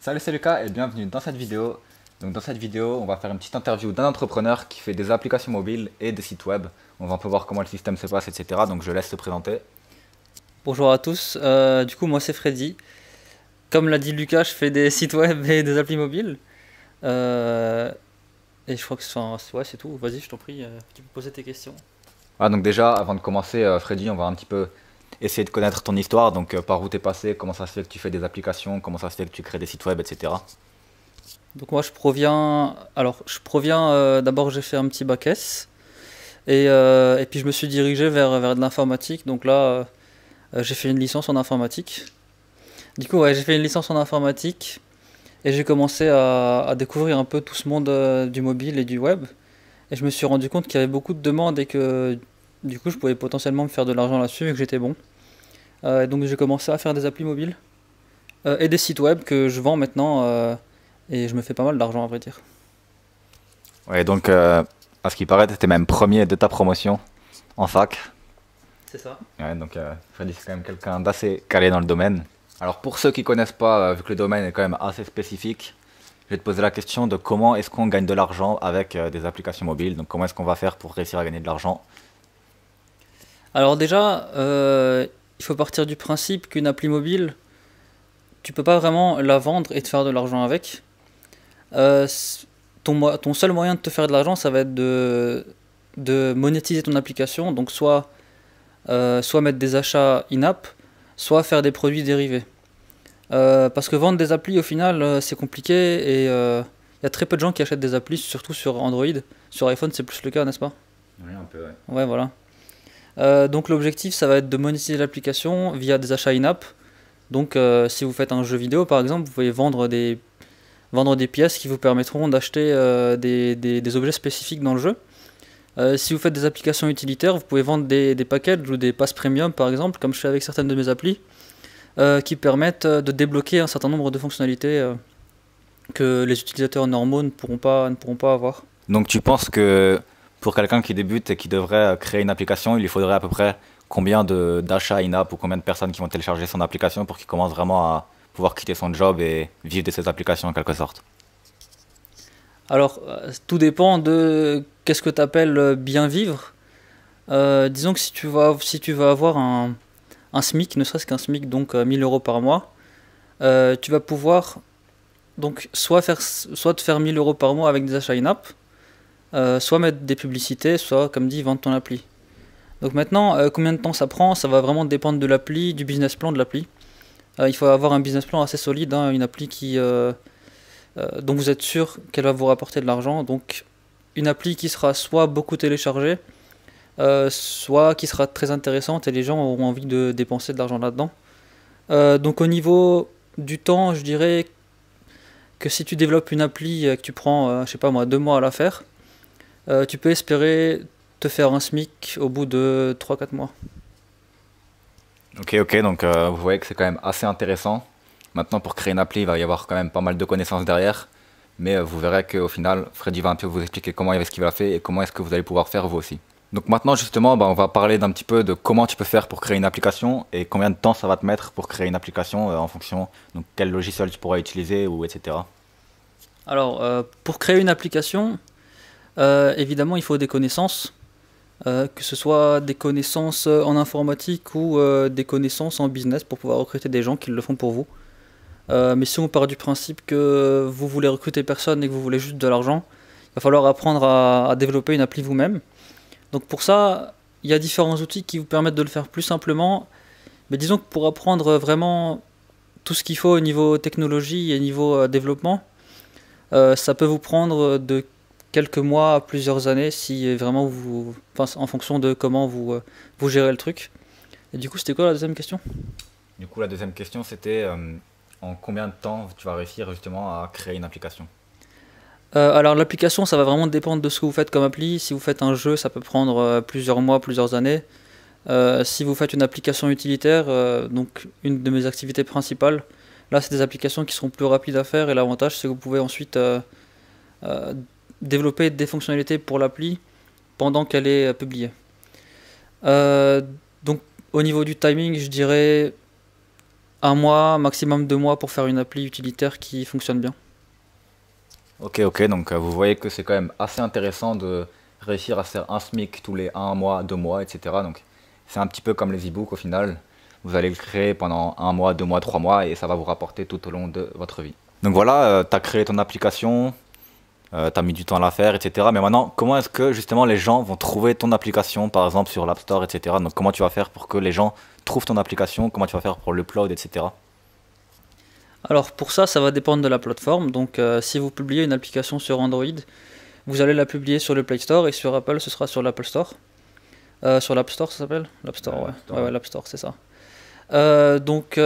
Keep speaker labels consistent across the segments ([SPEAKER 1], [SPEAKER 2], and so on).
[SPEAKER 1] Salut, c'est Lucas et bienvenue dans cette vidéo. Donc dans cette vidéo, on va faire une petite interview d'un entrepreneur qui fait des applications mobiles et des sites web. On va un peu voir comment le système se passe, etc. Donc je laisse te présenter.
[SPEAKER 2] Bonjour à tous, du coup moi c'est Freddy. Comme l'a dit Lucas, je fais des sites web et des applis mobiles. Euh, et je crois que ouais, c'est tout. Vas-y, je t'en prie, tu peux poser tes questions.
[SPEAKER 1] Donc déjà, avant de commencer, Freddy, on va un petit peu essayer de connaître ton histoire. Donc par où t'es passé, comment ça se fait que tu fais des applications, comment ça se fait que tu crées des sites web, etc.
[SPEAKER 2] Donc moi je proviens d'abord j'ai fait un petit bac S et puis je me suis dirigé vers de l'informatique. Donc là j'ai fait une licence en informatique. Du coup ouais, j'ai fait une licence en informatique et j'ai commencé à découvrir un peu tout ce monde du mobile et du web. Et je me suis rendu compte qu'il y avait beaucoup de demandes et que du coup je pouvais potentiellement me faire de l'argent là-dessus et que j'étais bon. Et donc j'ai commencé à faire des applis mobiles et des sites web que je vends maintenant et je me fais pas mal d'argent à vrai dire.
[SPEAKER 1] Ouais, donc à ce qui paraît, t'étais même premier de ta promotion en fac.
[SPEAKER 2] C'est ça.
[SPEAKER 1] Ouais, donc Freddy, c'est quand même quelqu'un d'assez calé dans le domaine. Alors pour ceux qui connaissent pas, vu que le domaine est quand même assez spécifique, je vais te poser la question de comment est-ce qu'on gagne de l'argent avec des applications mobiles. Donc comment est-ce qu'on va faire pour réussir à gagner de l'argent?
[SPEAKER 2] Alors déjà, il faut partir du principe qu'une appli mobile, tu peux pas vraiment la vendre et te faire de l'argent avec. Ton seul moyen de te faire de l'argent, ça va être de monétiser ton application. Donc soit mettre des achats in-app, soit faire des produits dérivés. Parce que vendre des applis au final c'est compliqué et il y a très peu de gens qui achètent des applis, surtout sur Android. Sur iPhone c'est plus le cas, n'est-ce pas?
[SPEAKER 1] Oui, un peu, ouais.
[SPEAKER 2] Ouais, voilà. Donc l'objectif ça va être de monétiser l'application via des achats in-app. Donc si vous faites un jeu vidéo par exemple, vous pouvez vendre des pièces qui vous permettront d'acheter des objets spécifiques dans le jeu. Si vous faites des applications utilitaires, vous pouvez vendre des packages ou des passes premium par exemple, comme je fais avec certaines de mes applis, qui permettent de débloquer un certain nombre de fonctionnalités que les utilisateurs normaux ne pourront pas avoir.
[SPEAKER 1] Donc tu penses que pour quelqu'un qui débute et qui devrait créer une application, il lui faudrait à peu près combien d'achats in-app ou combien de personnes qui vont télécharger son application pour qu'il commence vraiment à pouvoir quitter son job et vivre de ses applications en quelque sorte?
[SPEAKER 2] Alors, tout dépend de qu'est-ce que tu appelles bien vivre. Disons que si tu vas avoir un SMIC, ne serait-ce qu'un SMIC, donc 1000 euros par mois, tu vas pouvoir donc soit te faire 1000 euros par mois avec des achats in-app, soit mettre des publicités, soit, comme dit, vendre ton appli. Donc maintenant, combien de temps ça prend, ça va vraiment dépendre de l'appli, du business plan de l'appli. Il faut avoir un business plan assez solide, hein, une appli dont vous êtes sûr qu'elle va vous rapporter de l'argent. Donc une appli qui sera soit beaucoup téléchargée, soit qui sera très intéressante et les gens auront envie de dépenser de l'argent là-dedans. Donc au niveau du temps, je dirais que si tu développes une appli et que tu prends, je sais pas moi, 2 mois à la faire, tu peux espérer te faire un SMIC au bout de 3 4 mois.
[SPEAKER 1] Ok, ok, donc vous voyez que c'est quand même assez intéressant. Maintenant, pour créer une appli, il va y avoir quand même pas mal de connaissances derrière. Mais vous verrez qu'au final, Freddy va un peu vous expliquer comment est-ce qu'il a fait et comment est-ce que vous allez pouvoir faire vous aussi. Donc maintenant, justement, on va parler d'un petit peu de comment tu peux faire pour créer une application et combien de temps ça va te mettre pour créer une application en fonction donc quel logiciel tu pourras utiliser ou etc.
[SPEAKER 2] Alors, pour créer une application, évidemment, il faut des connaissances, que ce soit des connaissances en informatique ou des connaissances en business pour pouvoir recruter des gens qui le font pour vous. Mais si on part du principe que vous voulez recruter personne et que vous voulez juste de l'argent, il va falloir apprendre à développer une appli vous-même. Donc pour ça, il y a différents outils qui vous permettent de le faire plus simplement. Mais disons que pour apprendre vraiment tout ce qu'il faut au niveau technologie et niveau développement, ça peut vous prendre de quelques mois à plusieurs années si vraiment enfin, en fonction de comment vous gérez le truc. Et du coup, c'était quoi la deuxième question?
[SPEAKER 1] Du coup, la deuxième question, c'était en combien de temps tu vas réussir justement à créer une application?
[SPEAKER 2] Alors l'application, ça va vraiment dépendre de ce que vous faites comme appli. Si vous faites un jeu, ça peut prendre plusieurs mois, plusieurs années. Si vous faites une application utilitaire, donc une de mes activités principales, là c'est des applications qui seront plus rapides à faire et l'avantage c'est que vous pouvez ensuite euh, développer des fonctionnalités pour l'appli pendant qu'elle est publiée. Euh, donc au niveau du timing, je dirais un mois, maximum 2 mois pour faire une appli utilitaire qui fonctionne bien.
[SPEAKER 1] Ok, ok, donc vous voyez que c'est quand même assez intéressant de réussir à faire un SMIC tous les 1 mois, 2 mois, etc. Donc c'est un petit peu comme les e-books au final. Vous allez le créer pendant 1 mois, 2 mois, 3 mois et ça va vous rapporter tout au long de votre vie. Donc voilà, tu as créé ton application, tu as mis du temps à la faire, etc. Mais maintenant, comment est-ce que justement les gens vont trouver ton application, par exemple sur l'App Store, etc. Donc comment tu vas faire pour que les gens trouvent ton application, comment tu vas faire pour l'upload, etc.
[SPEAKER 2] Alors pour ça, ça va dépendre de la plateforme. Donc si vous publiez une application sur Android, vous allez la publier sur le Play Store et sur Apple, ce sera sur l'Apple Store. Sur l'App Store, ça s'appelle? L'App Store, ouais. Ouais, ouais, l'App Store, c'est ça. Donc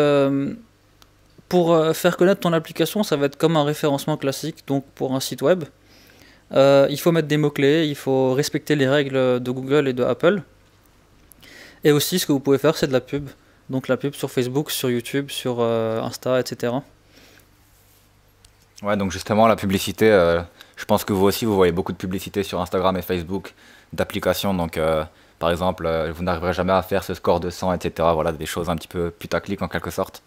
[SPEAKER 2] pour faire connaître ton application, ça va être comme un référencement classique, donc pour un site web. Il faut mettre des mots-clés, il faut respecter les règles de Google et de Apple. Et aussi, ce que vous pouvez faire, c'est de la pub. Donc la pub sur Facebook, sur YouTube, sur Insta, etc.
[SPEAKER 1] Ouais, donc justement, la publicité, je pense que vous aussi, vous voyez beaucoup de publicité sur Instagram et Facebook d'applications. Donc, par exemple, vous n'arriverez jamais à faire ce score de 100, etc. Voilà, des choses un petit peu putaclic en quelque sorte.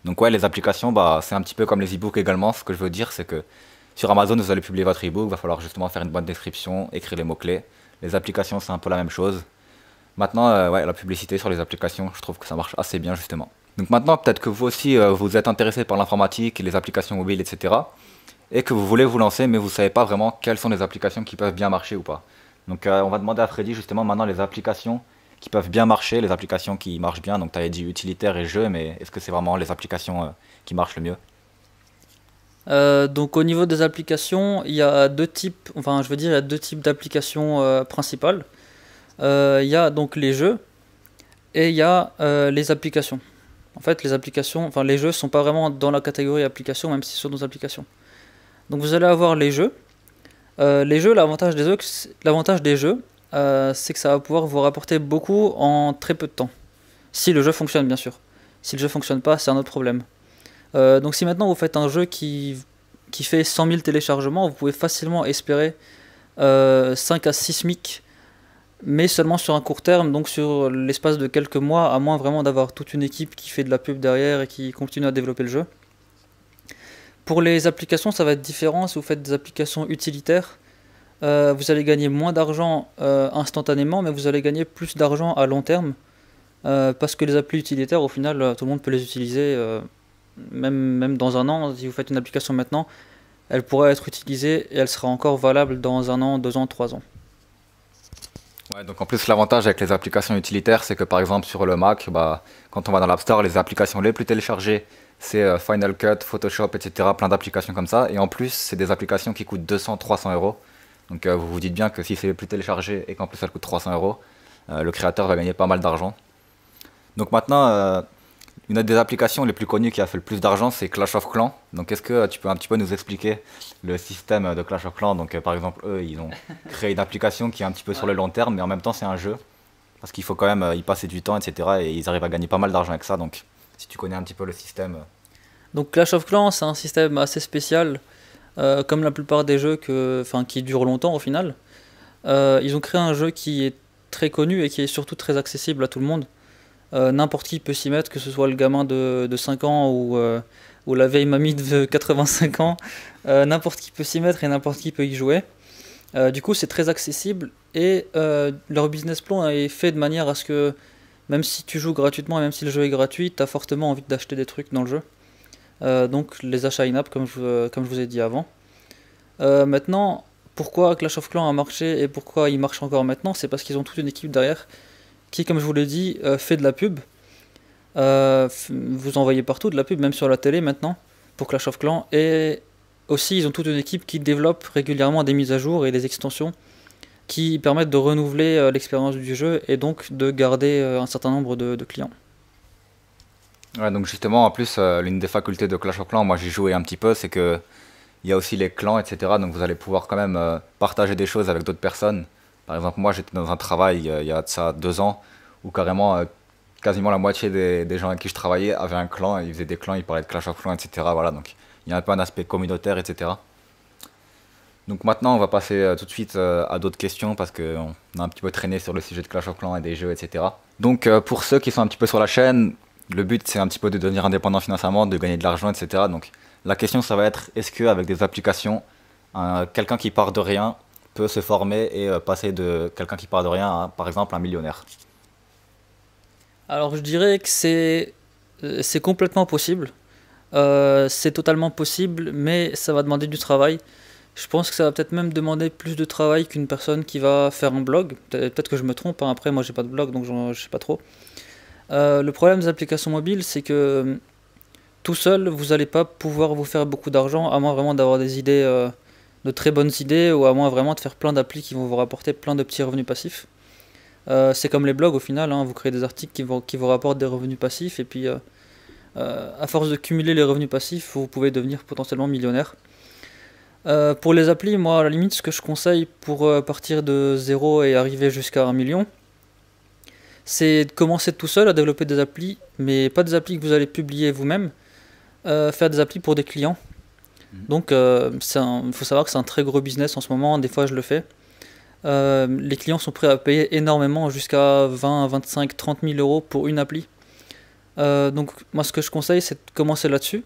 [SPEAKER 1] Donc, ouais, les applications, bah, c'est un petit peu comme les e-books également. Ce que je veux dire, c'est que sur Amazon, vous allez publier votre e-book, il va falloir justement faire une bonne description, écrire les mots-clés. Les applications, c'est un peu la même chose. Maintenant, ouais, la publicité sur les applications, je trouve que ça marche assez bien justement. Donc maintenant, peut-être que vous aussi, vous êtes intéressé par l'informatique, les applications mobiles, etc. Et que vous voulez vous lancer, mais vous ne savez pas vraiment quelles sont les applications qui peuvent bien marcher ou pas. Donc on va demander à Freddy justement maintenant les applications qui peuvent bien marcher, les applications qui marchent bien. Donc tu avais dit utilitaire et jeu, mais est-ce que c'est vraiment les applications qui marchent le mieux?
[SPEAKER 2] Donc au niveau des applications, il y a deux types, enfin je veux dire, il y a deux types d'applications principales. Il y a donc les jeux et il y a les applications. En fait, les applications, enfin les jeux sont pas vraiment dans la catégorie applications, même si ce sont nos applications. Donc vous allez avoir les jeux. Les jeux, l'avantage des jeux, c'est que ça va pouvoir vous rapporter beaucoup en très peu de temps. Si le jeu fonctionne, bien sûr. Si le jeu fonctionne pas, c'est un autre problème. Donc si maintenant vous faites un jeu qui fait 100 000 téléchargements, vous pouvez facilement espérer 5 à 6 SMIC, mais seulement sur un court terme, donc sur l'espace de quelques mois, à moins vraiment d'avoir toute une équipe qui fait de la pub derrière et qui continue à développer le jeu. Pour les applications, ça va être différent. Si vous faites des applications utilitaires, vous allez gagner moins d'argent instantanément, mais vous allez gagner plus d'argent à long terme, parce que les applis utilitaires, au final, tout le monde peut les utiliser, même dans un an. Si vous faites une application maintenant, elle pourrait être utilisée et elle sera encore valable dans un an, 2 ans, 3 ans.
[SPEAKER 1] Ouais, donc en plus l'avantage avec les applications utilitaires, c'est que par exemple sur le Mac, bah, quand on va dans l'App Store, les applications les plus téléchargées, c'est Final Cut, Photoshop, etc. Plein d'applications comme ça. Et en plus, c'est des applications qui coûtent 200, 300 euros. Donc vous vous dites bien que si c'est les plus téléchargé et qu'en plus elles coûtent 300 euros, le créateur va gagner pas mal d'argent. Donc maintenant, une des applications les plus connues qui a fait le plus d'argent, c'est Clash of Clans. Donc est-ce que tu peux un petit peu nous expliquer le système de Clash of Clans? Donc par exemple, eux, ils ont créé une application qui est un petit peu sur le long terme, mais en même temps c'est un jeu. Parce qu'il faut quand même y passer du temps, etc. Et ils arrivent à gagner pas mal d'argent avec ça. Donc si tu connais un petit peu le système.
[SPEAKER 2] Donc Clash of Clans, c'est un système assez spécial, comme la plupart des jeux qui durent longtemps au final. Ils ont créé un jeu qui est très connu et qui est surtout très accessible à tout le monde. N'importe qui peut s'y mettre, que ce soit le gamin de 5 ans ou la vieille mamie de 85 ans. N'importe qui peut s'y mettre et n'importe qui peut y jouer. Du coup, c'est très accessible et leur business plan est fait de manière à ce que même si tu joues gratuitement et même si le jeu est gratuit, tu as fortement envie d'acheter des trucs dans le jeu. Donc les achats in-app, comme je vous ai dit avant. Maintenant, pourquoi Clash of Clans a marché et pourquoi il marche encore maintenant, c'est parce qu'ils ont toute une équipe derrière qui, comme je vous l'ai dit, fait de la pub. Vous en voyez partout de la pub, même sur la télé maintenant, pour Clash of Clans. Et aussi, ils ont toute une équipe qui développe régulièrement des mises à jour et des extensions qui permettent de renouveler l'expérience du jeu et donc de garder un certain nombre de clients.
[SPEAKER 1] Ouais, donc justement, en plus, l'une des facultés de Clash of Clans, moi j'ai joué un petit peu, c'est que il y a aussi les clans, etc. Donc vous allez pouvoir quand même partager des choses avec d'autres personnes. Par exemple, moi j'étais dans un travail il y a de ça 2 ans, où carrément quasiment la moitié des gens avec qui je travaillais avaient un clan, ils faisaient des clans, ils parlaient de Clash of Clans, etc. Voilà, donc il y a un peu un aspect communautaire, etc. Donc maintenant, on va passer tout de suite à d'autres questions parce qu'on a un petit peu traîné sur le sujet de Clash of Clans et des jeux, etc. Donc pour ceux qui sont un petit peu sur la chaîne, le but c'est un petit peu de devenir indépendant financièrement, de gagner de l'argent, etc. Donc la question ça va être, est-ce qu'avec des applications, quelqu'un qui part de rien peut se former et passer de quelqu'un qui part de rien à, par exemple, un millionnaire?
[SPEAKER 2] Alors je dirais que c'est complètement possible. C'est totalement possible, mais ça va demander du travail. Je pense que ça va peut-être même demander plus de travail qu'une personne qui va faire un blog. Peut-être que je me trompe, hein. Après moi j'ai pas de blog donc je sais pas trop. Le problème des applications mobiles, c'est que tout seul vous n'allez pas pouvoir vous faire beaucoup d'argent, à moins vraiment d'avoir des idées, de très bonnes idées, ou à moins vraiment de faire plein d'applis qui vont vous rapporter plein de petits revenus passifs. C'est comme les blogs au final, hein. Vous créez des articles qui vous rapportent des revenus passifs, et puis à force de cumuler les revenus passifs, vous pouvez devenir potentiellement millionnaire. Pour les applis, moi, à la limite, ce que je conseille pour partir de zéro et arriver jusqu'à 1 million, c'est de commencer tout seul à développer des applis, mais pas des applis que vous allez publier vous-même, faire des applis pour des clients. Donc, il faut savoir que c'est un très gros business en ce moment, des fois je le fais. Les clients sont prêts à payer énormément, jusqu'à 20, 25, 30 000 euros pour une appli. Donc, moi, ce que je conseille, c'est de commencer là-dessus.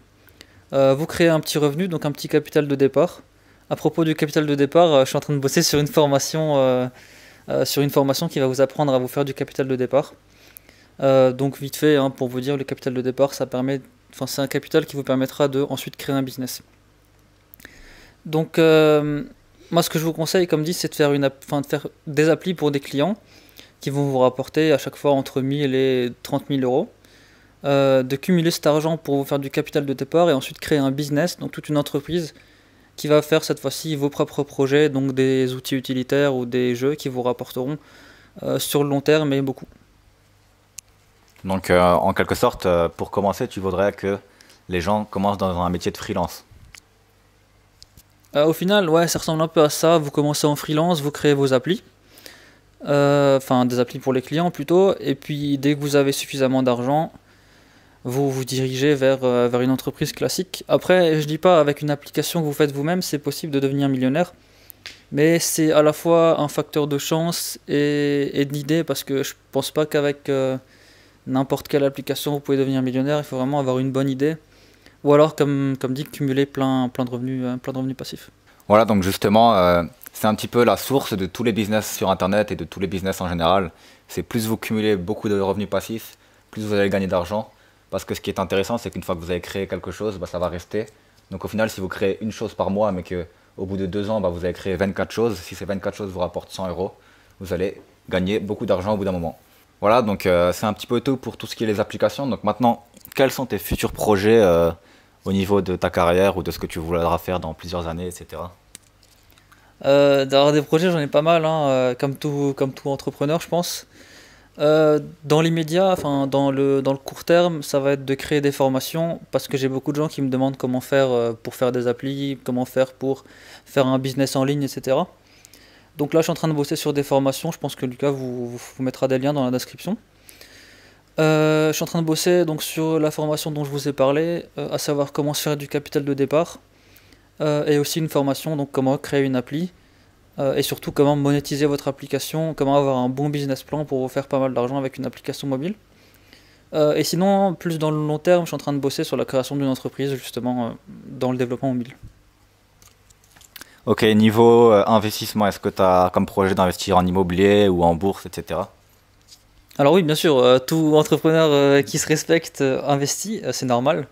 [SPEAKER 2] Vous créez un petit revenu, donc un petit capital de départ. À propos du capital de départ, je suis en train de bosser sur une formation qui va vous apprendre à vous faire du capital de départ. Donc vite fait, hein, pour vous dire, le capital de départ, c'est un capital qui vous permettra de ensuite créer un business. Donc moi, ce que je vous conseille, comme dit, c'est de faire des applis pour des clients qui vont vous rapporter à chaque fois entre 1000 et 30 000 euros. De cumuler cet argent pour vous faire du capital de départ et ensuite créer un business, donc toute une entreprise qui va faire cette fois-ci vos propres projets, donc des outils utilitaires ou des jeux qui vous rapporteront sur le long terme et beaucoup.
[SPEAKER 1] Donc en quelque sorte, pour commencer, tu voudrais que les gens commencent dans un métier de freelance.
[SPEAKER 2] Au final, ouais, ça ressemble un peu à ça. Vous commencez en freelance, vous créez vos applis, enfin des applis pour les clients plutôt, et puis dès que vous avez suffisamment d'argent, vous vous dirigez vers une entreprise classique. Après, je dis pas avec une application que vous faites vous-même, c'est possible de devenir millionnaire, mais c'est à la fois un facteur de chance et d'idée, parce que je pense pas qu'avec n'importe quelle application vous pouvez devenir millionnaire. Il faut vraiment avoir une bonne idée, ou alors comme dit, cumuler plein de revenus passifs.
[SPEAKER 1] Voilà, donc justement, c'est un petit peu la source de tous les business sur Internet et de tous les business en général. C'est plus vous cumulez beaucoup de revenus passifs, plus vous allez gagner d'argent. Parce que ce qui est intéressant, c'est qu'une fois que vous avez créé quelque chose, bah, ça va rester. Donc au final, si vous créez une chose par mois, mais qu'au bout de 2 ans, bah, vous avez créé 24 choses, si ces 24 choses vous rapportent 100 euros, vous allez gagner beaucoup d'argent au bout d'un moment. Voilà, donc c'est un petit peu tout pour tout ce qui est les applications. Donc maintenant, quels sont tes futurs projets au niveau de ta carrière ou de ce que tu voudras faire dans plusieurs années, etc.
[SPEAKER 2] D'avoir des projets, j'en ai pas mal, hein, comme tout entrepreneur, je pense. Dans l'immédiat, enfin dans le court terme, ça va être de créer des formations, parce que j'ai beaucoup de gens qui me demandent comment faire pour faire des applis, comment faire pour faire un business en ligne, etc. Donc là, je suis en train de bosser sur des formations. Je pense que Lucas vous mettra des liens dans la description. Je suis en train de bosser donc sur la formation dont je vous ai parlé, à savoir comment se faire du capital de départ, et aussi une formation donc comment créer une appli. Et surtout comment monétiser votre application, comment avoir un bon business plan pour vous faire pas mal d'argent avec une application mobile. Et sinon, plus dans le long terme, je suis en train de bosser sur la création d'une entreprise justement dans le développement mobile.
[SPEAKER 1] Ok, niveau investissement, est-ce que tu as comme projet d'investir en immobilier ou en bourse, etc.
[SPEAKER 2] Alors oui, bien sûr, tout entrepreneur qui se respecte investit, c'est normal.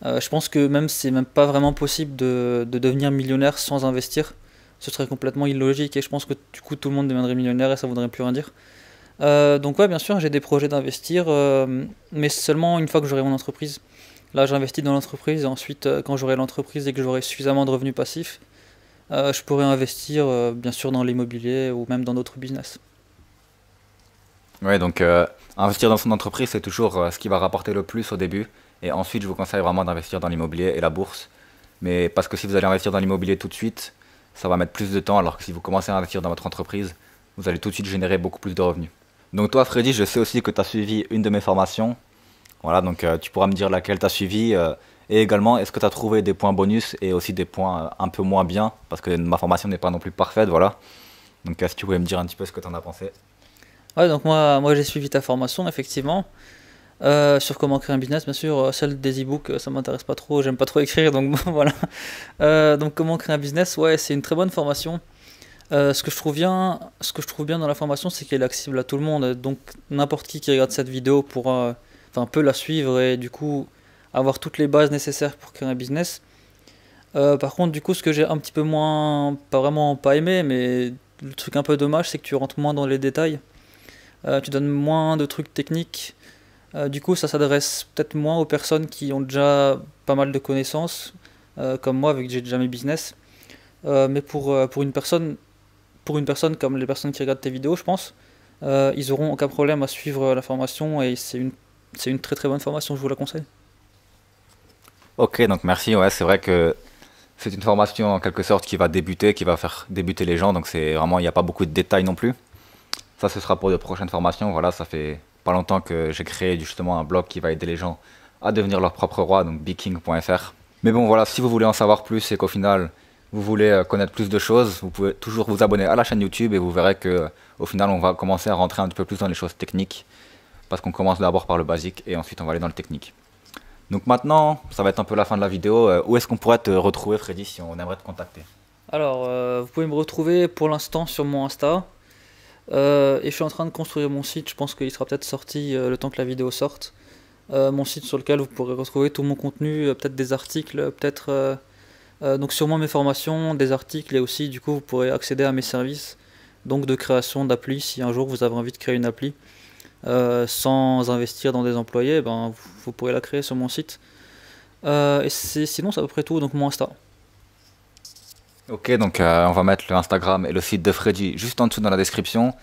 [SPEAKER 2] Je pense que même c'est même pas vraiment possible de devenir millionnaire sans investir. Ce serait complètement illogique et je pense que du coup tout le monde deviendrait millionnaire et ça voudrait plus rien dire. Donc ouais, bien sûr, j'ai des projets d'investir, mais seulement une fois que j'aurai mon entreprise. Là, j'investis dans l'entreprise et ensuite, quand j'aurai l'entreprise et que j'aurai suffisamment de revenus passifs, je pourrai investir bien sûr dans l'immobilier ou même dans d'autres business.
[SPEAKER 1] Ouais, donc investir dans son entreprise, c'est toujours ce qui va rapporter le plus au début. Et ensuite, je vous conseille vraiment d'investir dans l'immobilier et la bourse. Mais parce que si vous allez investir dans l'immobilier tout de suite, ça va mettre plus de temps, alors que si vous commencez à investir dans votre entreprise, vous allez tout de suite générer beaucoup plus de revenus. Donc toi, Freddy, je sais aussi que tu as suivi une de mes formations. Voilà, donc tu pourras me dire laquelle tu as suivi. Et également, est-ce que tu as trouvé des points bonus et aussi des points un peu moins bien, parce que ma formation n'est pas non plus parfaite, voilà. Donc si tu pouvais me dire un petit peu ce que tu en as pensé.
[SPEAKER 2] Ouais, donc moi j'ai suivi ta formation, effectivement. Sur comment créer un business, bien sûr, celle des e-books, ça m'intéresse pas trop, j'aime pas trop écrire, donc bon, voilà. Donc comment créer un business, ouais, c'est une très bonne formation. Ce que je trouve bien dans la formation, c'est qu'elle est accessible à tout le monde, donc n'importe qui regarde cette vidéo pourra, enfin, peut la suivre et du coup avoir toutes les bases nécessaires pour créer un business. Par contre, du coup, ce que j'ai un petit peu moins, pas vraiment pas aimé, mais le truc un peu dommage, c'est que tu rentres moins dans les détails. Tu donnes moins de trucs techniques. Du coup, ça s'adresse peut-être moins aux personnes qui ont déjà pas mal de connaissances, comme moi, vu que j'ai déjà mes business. Mais pour une personne comme les personnes qui regardent tes vidéos, je pense, ils auront aucun problème à suivre la formation et c'est une très très bonne formation, je vous la conseille.
[SPEAKER 1] Ok, donc merci. Ouais, c'est vrai que c'est une formation en quelque sorte qui va débuter, qui va faire débuter les gens. Donc c'est vraiment, il n'y a pas beaucoup de détails non plus. Ça, ce sera pour de prochaines formations. Voilà, ça fait pas longtemps que j'ai créé justement un blog qui va aider les gens à devenir leur propre roi, donc beking.fr. Mais bon, voilà, si vous voulez en savoir plus et qu'au final vous voulez connaître plus de choses, vous pouvez toujours vous abonner à la chaîne YouTube et vous verrez que au final on va commencer à rentrer un petit peu plus dans les choses techniques parce qu'on commence d'abord par le basique et ensuite on va aller dans le technique. Donc maintenant, ça va être un peu la fin de la vidéo. Où est-ce qu'on pourrait te retrouver, Freddy, si on aimerait te contacter?
[SPEAKER 2] Alors, vous pouvez me retrouver pour l'instant sur mon Insta. Et je suis en train de construire mon site, je pense qu'il sera peut-être sorti le temps que la vidéo sorte. Mon site sur lequel vous pourrez retrouver tout mon contenu, peut-être des articles, peut-être donc sûrement mes formations, des articles et aussi du coup vous pourrez accéder à mes services donc de création d'appli si un jour vous avez envie de créer une appli sans investir dans des employés, ben, vous pourrez la créer sur mon site. Sinon c'est à peu près tout, donc mon Insta.
[SPEAKER 1] Ok, donc on va mettre le Instagram et le site de Freddy juste en dessous dans la description.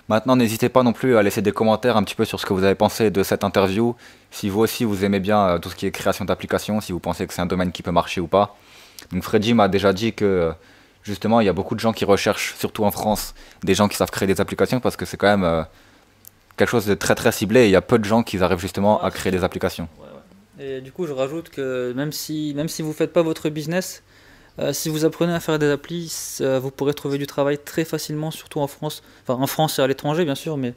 [SPEAKER 1] Maintenant, n'hésitez pas non plus à laisser des commentaires un petit peu sur ce que vous avez pensé de cette interview. Si vous aussi vous aimez bien tout ce qui est création d'applications, si vous pensez que c'est un domaine qui peut marcher ou pas. Donc Freddy m'a déjà dit que justement il y a beaucoup de gens qui recherchent, surtout en France, des gens qui savent créer des applications parce que c'est quand même quelque chose de très très ciblé et il y a peu de gens qui arrivent justement
[SPEAKER 2] Ouais,
[SPEAKER 1] à créer des applications.
[SPEAKER 2] ouais, ouais. Et du coup je rajoute que même si vous faites pas votre business, si vous apprenez à faire des applis, vous pourrez trouver du travail très facilement, surtout en France. Enfin, en France et à l'étranger, bien sûr, mais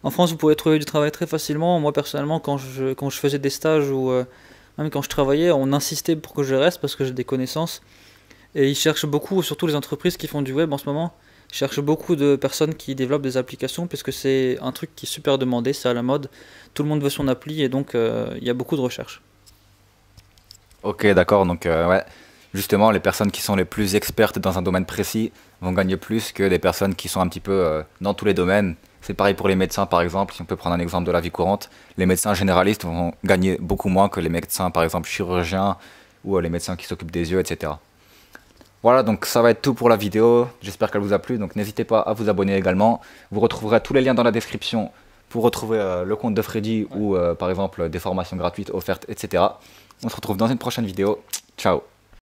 [SPEAKER 2] en France, vous pourrez trouver du travail très facilement. Moi, personnellement, quand je faisais des stages ou même quand je travaillais, on insistait pour que je reste parce que j'ai des connaissances. Et ils cherchent beaucoup, surtout les entreprises qui font du web en ce moment, cherchent beaucoup de personnes qui développent des applications puisque c'est un truc qui est super demandé, c'est à la mode. Tout le monde veut son appli et donc il y a beaucoup de recherches.
[SPEAKER 1] Ok, d'accord, donc ouais. Justement, les personnes qui sont les plus expertes dans un domaine précis vont gagner plus que les personnes qui sont un petit peu dans tous les domaines. C'est pareil pour les médecins, par exemple, si on peut prendre un exemple de la vie courante. Les médecins généralistes vont gagner beaucoup moins que les médecins, par exemple, chirurgiens ou les médecins qui s'occupent des yeux, etc. Voilà, donc ça va être tout pour la vidéo. J'espère qu'elle vous a plu. Donc n'hésitez pas à vous abonner également. Vous retrouverez tous les liens dans la description pour retrouver le compte de Freddy
[SPEAKER 2] Ouais.
[SPEAKER 1] ou par exemple des formations gratuites offertes, etc. On se retrouve dans une prochaine vidéo. Ciao!